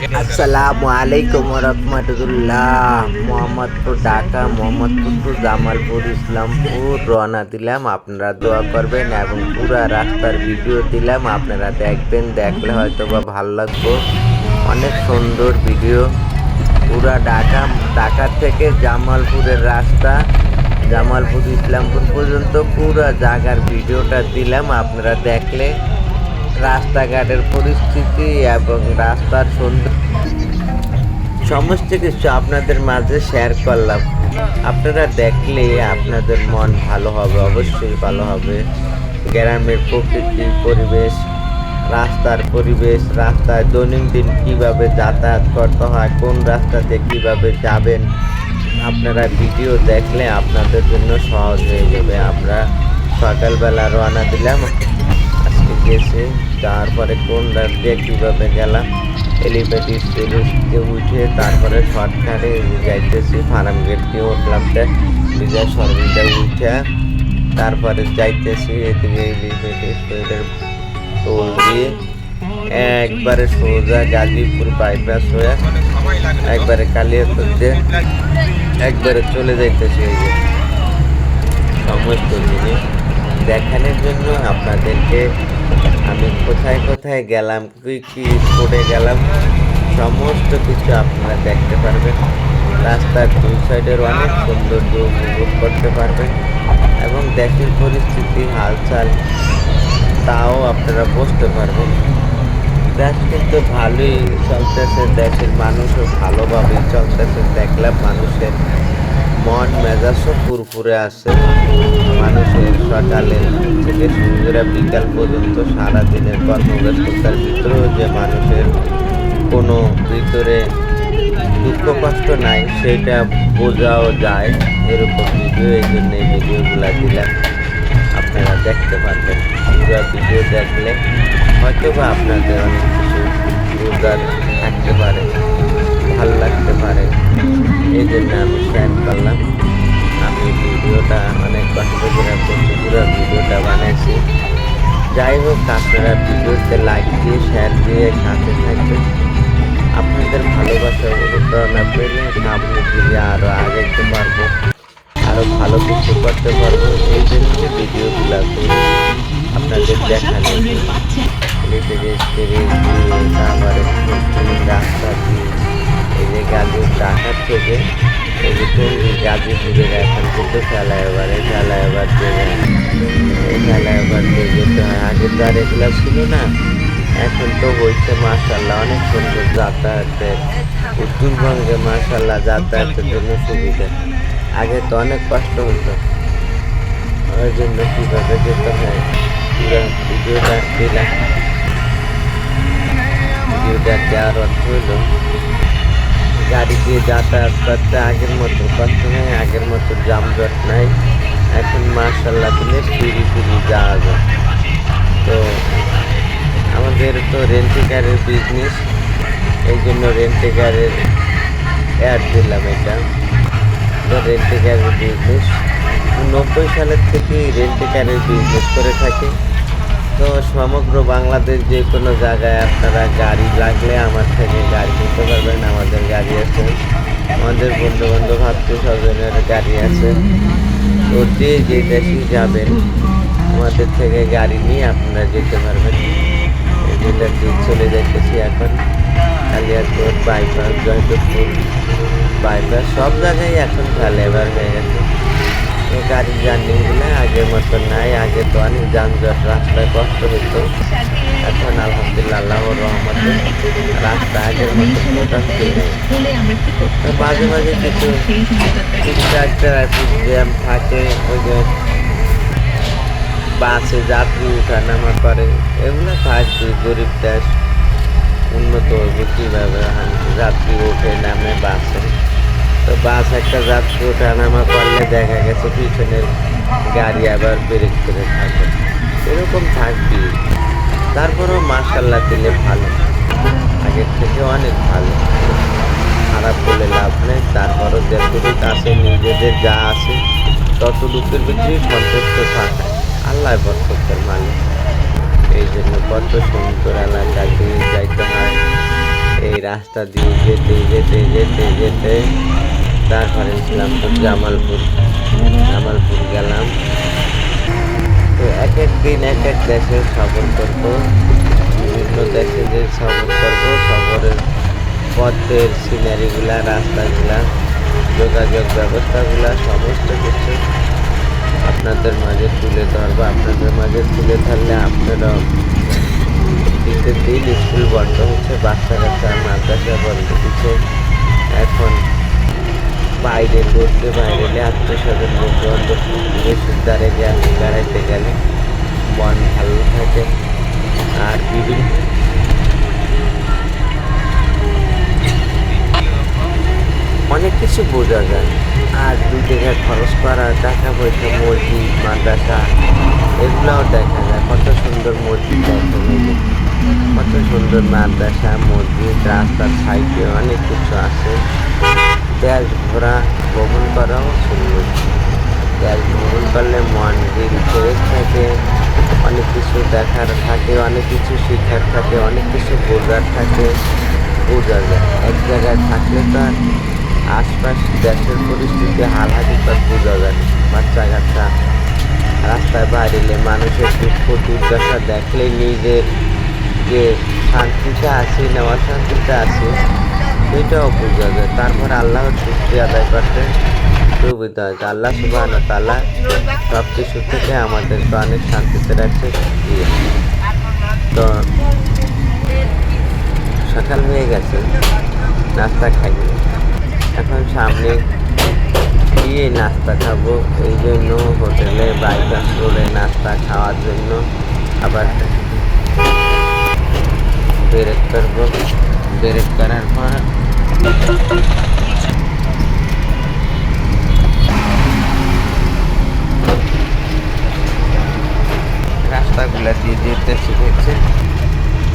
আসসালামু আলাইকুম রহমতুল্লাহ। মোহাম্মদপুর ঢাকা, মোহাম্মদপুর টু জামালপুর ইসলামপুর রওনা দিলাম। আপনারা দোয়া করবেন এবং পুরা রাস্তার ভিডিও দিলাম, আপনারা দেখবেন, দেখলে হয়তো বা ভালো লাগবে। অনেক সুন্দর ভিডিও। পুরা ঢাকা থেকে জামালপুরের রাস্তা, জামালপুর ইসলামপুর পর্যন্ত পুরা জায়গার ভিডিওটা দিলাম। আপনারা দেখলে রাস্তাঘাটের পরিস্থিতি এবং রাস্তার সুন্দর সমস্ত কিছু আপনাদের মাঝে শেয়ার করলাম। আপনারা দেখলে আপনাদের মন ভালো হবে, অবশ্যই ভালো হবে। গ্রামের প্রকৃতি পরিবেশ, রাস্তার পরিবেশ, রাস্তায় দৈনন্দিন কিভাবে যাতায়াত করতে হয়, কোন রাস্তাতে কিভাবে যাবেন, আপনারা ভিডিও দেখলে আপনাদের জন্য সহজ হয়ে যাবে। আমরা সকালবেলা রওনা দিলাম, আজকে গেছি, তারপরে কোন রাত দিয়ে কীভাবে গেলাম, এলিভেটেড সিরিজকে উঠে তারপরে শর্টকাটে যাইতেছি। ফার্ম গেট দিয়ে উঠলাম, বিজয় সরবিটা উঠে তারপরে যাইতেছি এদিকে এলিভেটেড সিরিজের টোল দিয়ে একবারে সোজা গাজীপুর বাইপাস হয়ে একবারে কালিয়াকৈর দিয়ে একবারে চলে যাইতেছি। এই যে সমস্ত জিনিস দেখানোর জন্য আপনাদেরকে আমি কোথায় কোথায় গেলাম, কী কী স্পটে গেলাম, সমস্ত কিছু আপনারা দেখতে পারবেন। রাস্তার দুই সাইডের অনেক সৌন্দর্য উপভোগ করতে পারবেন এবং দেশের পরিস্থিতি হালচাল তাও আপনারা বুঝতে পারবেন। দেশ কিন্তু ভালোই চলতেছে, দেশের মানুষও ভালোভাবেই চলতেছে। দেখলাম মানুষের মন মেজাজও ফুরফুরে আছে। মানুষের সকালে থেকে শুরু করে বিকাল পর্যন্ত সারাদিনের কর্মব্যস্ততার ভিতরেও যে মানুষের কোনো ভিতরে দুঃখ কষ্ট নাই সেটা বোঝাও যায়। এরকম ভিডিও, এই জন্য এই ভিডিওগুলো দিলাম, আপনারা দেখতে পারবেন। পুরো ভিডিও দেখলে হয়তো বা আপনাদের অনেক কিছু রোজগার থাকতে পারে, ভালো লাগতে পারে, এই জন্য আমি শেয়ার করলাম। আমি ভিডিওটা অনেক কষ্ট করে করছি, পুরো ভিডিওটা বানাইছি। যাই হোক, আপনারা ভিডিওতে লাইক দিয়ে শেয়ার দিয়ে সাথে থাকবেন। আপনাদের ভালোবাসা অনুপ্রেরণা পেলে সামনে দিকে আরও আগাইতে পারবো, আরও ভালো কিছু করতে পারবো। এই জন্য ভিডিওগুলো করি আপনাদের দেখানো, তারপরে রাস্তা দিয়ে এই যে ঢাকার থেকে এই যে টঙ্গী গাজীপুরের এখন কিন্তু ফ্লাইওভার দিয়ে এই ফ্লাইওভার দিয়ে যেতে হয়। আগে তো আর এগুলো ছিল না, এখন তো হয়েছে মাশাআল্লাহ অনেক সুন্দর যাতায়াতের। উত্তরবঙ্গে মাশাআল্লাহ যাতায়াতের জন্য সুবিধা। আগে তো অনেক কষ্ট হতো, ওই জন্য কীভাবে যেতে হয় পুরো ভিডিওটা দিলাম। ভিডিওটা দেওয়ার অর্থ হলো গাড়ি দিয়ে যাতায়াত করতে আগের মতো কষ্ট নেই, আগের মতো যানজট নাই। এখন মাশাআল্লাহ দিলে ফিরি যাওয়া যায়। তো আমাদের তো রেন্টে কারের বিজনেস, এই জন্য রেন্টে কারের অ্যাড দিলাম। এটা রেন্টে কারের বিজনেস 90 সালের থেকেই রেন্টে কারের বিজনেস করে থাকি। তো সমগ্র বাংলাদেশ যে কোনো জায়গায় আপনারা গাড়ি লাগলে আমার থেকে গাড়ি নিতে পারবেন। আমাদের গাড়ি আছে, আমাদের বন্ধুবান্ধব আত্মীয় স্বজনের গাড়ি আছে। তো যে দেশে যাবেন আমাদের থেকে গাড়ি নিয়ে আপনারা যেতে পারবেন। যেটা দিয়ে চলে যাইতেছি এখন কালিয়াকৈর বাইপাস, জয়দেবপুর বাইপাস, সব জায়গায় এখন ফ্লাইওভার হয়ে গেছে। তো গাড়ির জার্নিগুলো আগের মতো নাই। আগে তো অনেক যানজট, রাস্তায় কষ্ট হতো। এখন আলহামদুলিল্লাহ আল্লাহর রহমতে রাস্তা আগের মতো মোটামুটি নেই। মাঝে মাঝে কিছু টুকটাক ট্রাফিক জ্যাম থাকে, ওই যে বাসে যাত্রী উঠানামা করে, এগুলো থাকবে। গরিব দেশ, উন্নত হইবে কীভাবে? যাত্রী ওঠে নামে বাসে, তো বাস একটা যাত্রী ওঠানামা করলে দেখা গেছে পিছনের গাড়ি আবার ব্রেক করে থাকে, এরকম থাকবে। তারপরেও মাশাআল্লাহ দিলে ভালো, আগের থেকে অনেক ভালো, খারাপ বলে লাভ নেই। তারপরও যতটুকু আছে নিজেদের যা আছে ততটুকুর ভিতরেই সন্তুষ্ট থাকা, আল্লাহ বরকতের মালিক। এই জন্য কত সুন্দর এলাকা দিয়ে যাইতে হয়। এই রাস্তা দিয়ে যেতে যেতে যেতে যেতে তারপরে ইসলামপুর জামালপুর গেলাম। তো এক এক দিন এক এক দেশে সফর করব, বিভিন্ন দেশে যে সফর করব, সফরের পথের সিনারিগুলা, রাস্তাগুলা, যোগাযোগ ব্যবস্থাগুলা সমস্ত কিছু আপনাদের মাঝে তুলে ধরবো। আপনাদের মাঝে তুলে ধরলে আপনারা শীতের দিন স্কুল বন্ধ হচ্ছে, বাচ্চা কাচ্চা মাদ্রাসা বন্ধ দিচ্ছে। এখন বাইরে ঘুরতে বাইরে আত্মীয়স্বজন বন্ধু বান্ধব প্রতিবেশীর বেড়াইতে গেলে মন ভালো থাকে। আর বিভিন্ন অনেক কিছু বোঝা যায়। আর 2 টাকা খরচ করা, টাকা পয়সা, মসজিদ মাদ্রাসা এগুলোও দেখা যায়। কত সুন্দর মসজিদ দেখেন, কত সুন্দর মাদ্রাসা মসজিদ, রাস্তার সাইডে অনেক কিছু আছে। দেশ ঘোরা ভ্রমণ করাও সুন্দর। দেশ ভ্রমণ করলে মন দিল ফ্রেশ থাকে, অনেক কিছু দেখার থাকে, অনেক কিছু শেখার থাকে, অনেক কিছু বোঝার থাকে, বোঝা যায়। এক জায়গায় থাকলে তো আর আশপাশ দেশের পরিস্থিতি হালহাকিকত বোঝা যায়। বাচ্চা কাচ্চা রাস্তায় বাইরে মানুষের দুঃখ দুর্দশা দেখলে নিজের যে শান্তিতে আছি না অশান্তিতে আছি সেটাও বোঝা যায়। তারপর আল্লাহর শুকরিয়া আদায় করতে সুবিধা হয়। আল্লাহ সুবহানাহু ওয়া তাআলা সব কিছু থেকে আমাদেরকে অনেক শান্তিতে রাখছে। তো সকাল হয়ে গেছে, নাস্তা খাইনি, এখন সামনে গিয়ে নাস্তা খাবো। এই জন্য হোটেলে বাইপাস রোডে নাস্তা খাওয়ার জন্য আবার ব্রেক করবো। ব্রেক করার পর রাস্তাগুলা দিয়ে যেতে শিখেছে,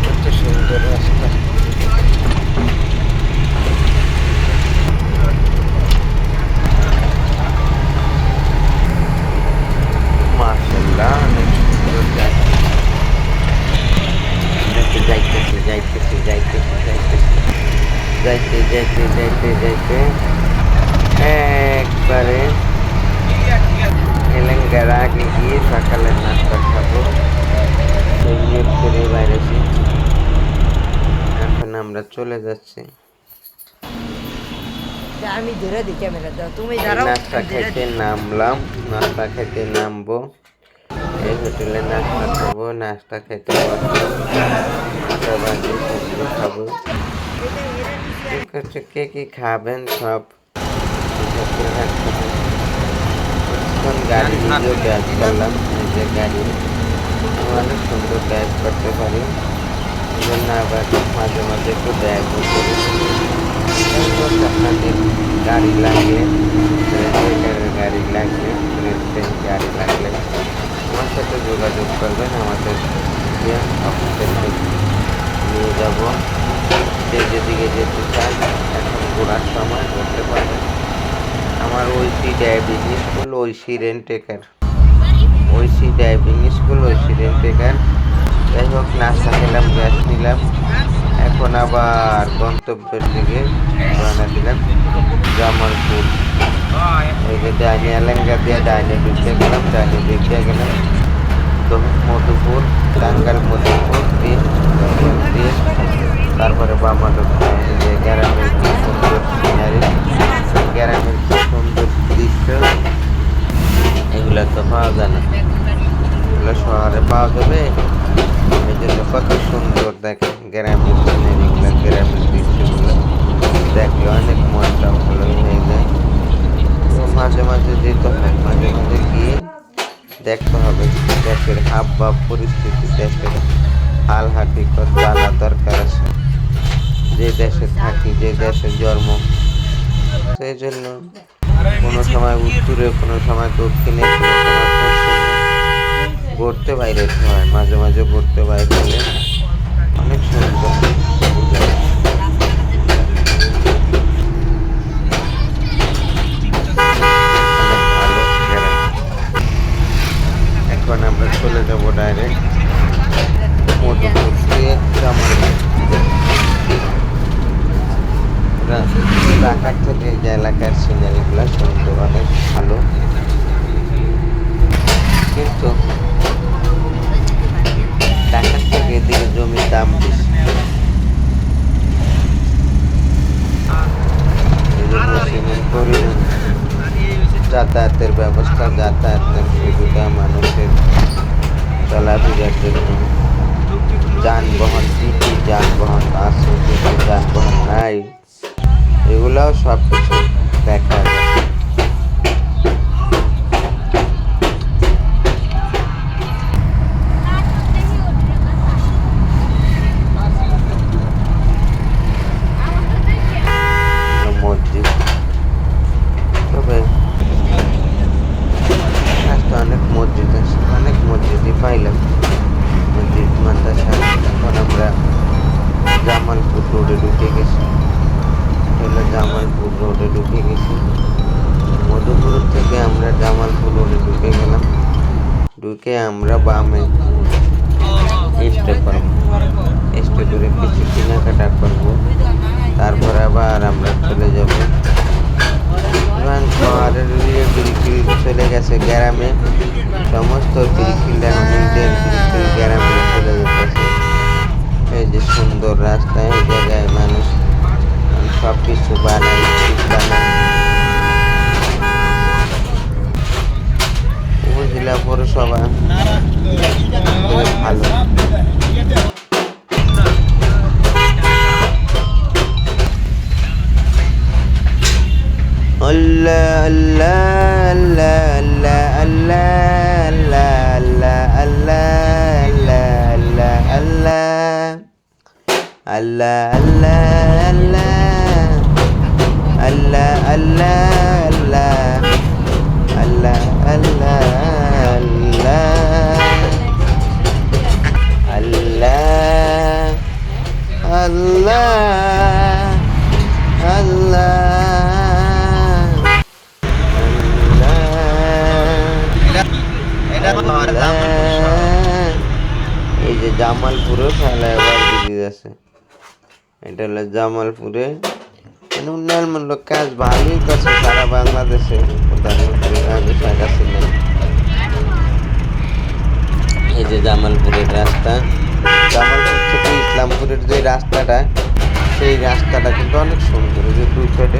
কত সুন্দর রাস্তা। মাশাআল্লাহ, অনেক সুন্দর জায়গা। যাইতেছে যাইতেছে যাইতেছে যাইতেছে যাইতে যাইতে যাইতে যাইতে একবারে এলেঙ্গার আগে গিয়ে সকালের নাস্তা খাবো। নিয়োগ করে বাইরেছি, এখন আমরা চলে যাচ্ছি। আমি ধরে দিই ক্যামেরা দাও, তুমি দাঁড়াও। নাস্তা খাইতে নামলাম, নাস্তা খাইতে নামবো। এই হোটেলে নাস্তা খাবো, নাস্তা খেতে খাবো। ঠিক আছে, কে কি খাবেন সব গাড়ি নিজেও ব্যাগ করলাম। এই যে গাড়ি অনেক সুন্দর ব্যাগ করতে পারি, এই জন্য আবার মাঝে মাঝে একটু ব্যাগও করি। আপনাদের গাড়ি লাগলে, গাড়ি লাগলে, গাড়ি লাগলে আমার সাথে যোগাযোগ করবেন। আমাদের আপনাদেরকে নিয়ে যাব। যে যেদিকে যেতে চান এখন ঘোরার সময় ঘুরতে পারবেন। আমার Aishi driving school, Aishi rent a car, Aishi driving school, Aishi rent a car. যাই হোক, নাস্তা খেলাম, গ্যাস নিলাম, এখন আবার গন্তব্যের দিকে রওনা দিলাম, জামালপুর। এই যে ডাইনে এলেঙ্গা দিয়ে ডাইনে ঢুকে গেলাম, ডাইনে ঢুকে গেলাম তো মধুপুর, টাঙ্গাইল মধুপুর দিয়ে তারপরে বামা ঢুকলাম। এই যে গ্রামের কি সুন্দর সিনারি, গ্রামের কি সুন্দর দৃশ্য, এগুলো তো পাওয়া যায় না, এগুলো শহরে পাওয়া যাবে। এই জন্য কত সুন্দর দেখেন গ্রামের সিনারিগুলো, গ্রামের দৃশ্যগুলো দেখলে অনেক মনটা ভালো হয়ে যায়। তো মাঝে মাঝে যেতে হয়, মাঝে মাঝে গিয়ে দেখতে হবে দেশের হাব ভাব পরিস্থিতি, দেশের হাল হাকিকত জানা দরকার আছে। যে দেশে থাকি, যে দেশে জন্ম, সেই জন্য কোনো সময় উত্তরে, কোনো সময় দক্ষিণে, কোনো সময় পশ্চিমে ঘুরতে বাইরে হয়। মাঝে মাঝে ঘুরতে বাইরে হলে অনেক সুন্দর বোঝা যায়। এখন আমরা চলে যাব ডাইরেক্ট মধুপুর দিয়ে জামালপুর। আমরা ঢাকার থেকে এই যে এলাকার সিনারিগুলো সুন্দর, অনেক ভালো, কিন্তু ঢাকার থেকে এদিকে জমির দাম বেশি। সিমেন্ট পরিবহন, যাতায়াতের ব্যবস্থা, যাতায়াতের সুবিধা, মানুষের চলাফেরার জন্য যানবাহন, কী কী যানবাহন আছে, কী কী যানবাহন নাই, এগুলাও সব কিছু দেখা যায়। মসজিদ, তবে আজকে অনেক মসজিদ আছে, অনেক মসজিদই পাইলাম, মসজিদ মাদ্রাসা। এখন আমরা জামালপুর রোডে ঢুকে গেছি, জামালপুর রোডে ঢুকে গেছি। মধুপুর থেকে আমরা জামালপুর রোডে ঢুকে গেলাম, ঢুকে আমরা বামে স্টে করবো, স্টে করে কিছু কেনাকাটা করবো, তারপর আবার আমরা চলে যাব। শহরের বিক্রি চলে গেছে গ্রামে, সমস্ত বিক্রিটা নিজের বিক্রি গ্রামে চলে যেতেছে। এই যে সুন্দর রাস্তা, এই জায়গায় মানুষ সব কিছু বানায়, উপজেলা পৌরসভা ভালো। আল্লাহ আল্লাহ আল্লাহ আল্লাহ আল্লাহ আল্লাহ আল্লাহ আল্লাহ আল্লাহ আল্লাহ আল্লাহ আল্লাহ আল্লাহ আল্লাহ আল্লাহ আল্লাহ আল্লাহ এই যে জামালপুরে ফ্লাইওভার ব্রিজ আছে, এটা হলো জামালপুরে। উন্নয়নমূলক কাজ ভালোই করছে সারা বাংলাদেশে প্রধানমন্ত্রী শেখ হাসিনা। এই যে জামালপুরের রাস্তা, জামালপুর থেকে ইসলামপুরের যে রাস্তাটা, সেই রাস্তাটা কিন্তু অনেক সুন্দর। যে দুই সাইডে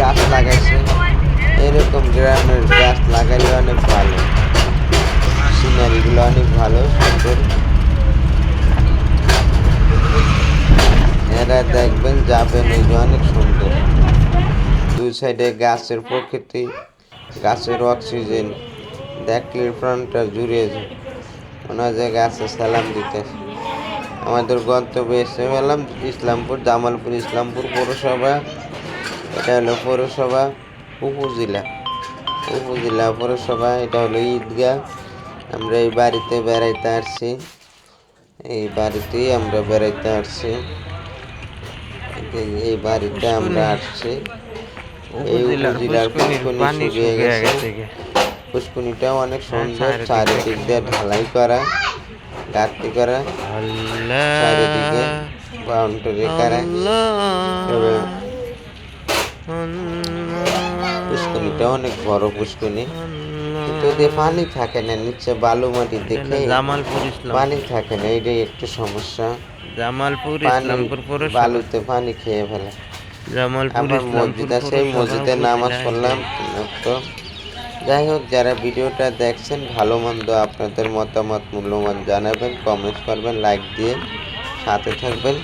গাছ লাগাইছে, এরকম গ্রামের গাছ লাগাইলে অনেক ভালো, সিনারিগুলো অনেক ভালো সুন্দর। এরা দেখবেন, যাবেন, এই যে অনেক সুন্দর। দুই সাইডে গাছের প্রকৃতি, গাছের অক্সিজেন দেখলে প্রাণটা জুড়িয়ে যায়, মনে হয় যে গাছে সালাম দিতে। আমাদের গন্তব্যে এসে গেলাম ইসলামপুর, জামালপুর ইসলামপুর পৌরসভা। এটা হলো পৌরসভা, উপজেলা পৌরসভা। এটা হলো ঈদগাহ। আমরা এই বাড়িতে বেড়াইতে আসছি, এই বাড়িতেই আমরা বেড়াইতে আসছি, এই বাড়িতে আমরা আসছি। এই উপজেলার পুষ্করণী শুকিয়ে গেছে, পুষ্করণীটাও অনেক সুন্দর, চারিদিক দিয়ে ঢালাই করা, গাঁথনি করা, চারিদিকে বাউন্ডারি করা। পুষ্করণীটা অনেক বড় পুষ্করণী, কিন্তু ওদের পানি থাকে না, নিচে বালু মাটি দেখে পানি থাকে না, এটাই একটু সমস্যা। জামালপুর বালুতে পানি খেয়ে ফেলে। আবার মসজিদ আছে, মসজিদে নামাজ পড়লাম। তো যাই হোক, যারা ভিডিওটা দেখছেন, ভালো মন্দ আপনাদের মতামত মূল্যবান জানাবেন, কমেন্ট করবেন, লাইক দিয়ে সাথে থাকবেন।